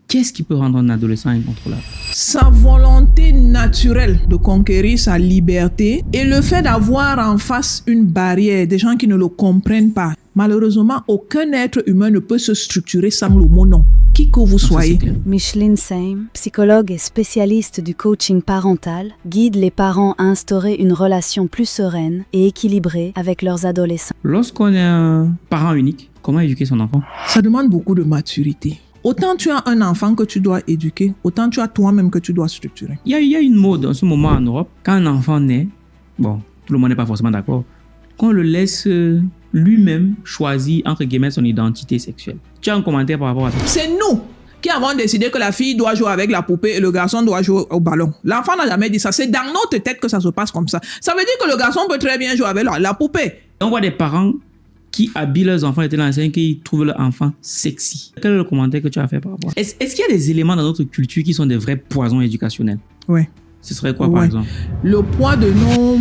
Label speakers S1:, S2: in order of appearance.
S1: Qu'est-ce qui peut rendre un adolescent incontrôlable?
S2: Sa volonté naturelle de conquérir sa liberté et le fait d'avoir en face une barrière, des gens qui ne le comprennent pas. Malheureusement, aucun être humain ne peut se structurer sans le mot non. Qui que vous soyez.
S3: Micheline Seim, psychologue et spécialiste du coaching parental, guide les parents à instaurer une relation plus sereine et équilibrée avec leurs adolescents.
S1: Lorsqu'on est un parent unique, comment éduquer son enfant?
S2: Ça demande beaucoup de maturité. Autant tu as un enfant que tu dois éduquer, autant tu as toi-même que tu dois structurer.
S1: Il y a une mode en ce moment en Europe. Quand un enfant naît, bon, tout le monde n'est pas forcément d'accord, qu'on le laisse lui-même choisir, entre guillemets, son identité sexuelle. Tu as un commentaire par rapport à ça?
S2: C'est nous qui avons décidé que la fille doit jouer avec la poupée et le garçon doit jouer au ballon. L'enfant n'a jamais dit ça. C'est dans notre tête que ça se passe comme ça. Ça veut dire que le garçon peut très bien jouer avec la poupée.
S1: On voit des parents qui habillent leurs enfants et l'enseignent qu'ils trouvent leur enfant sexy. Quel est le commentaire que tu as fait par rapport à ça? Est-ce qu'il y a des éléments dans notre culture qui sont des vrais poisons éducationnels?
S2: Oui.
S1: Ce serait quoi, par exemple?
S2: Le poids de nos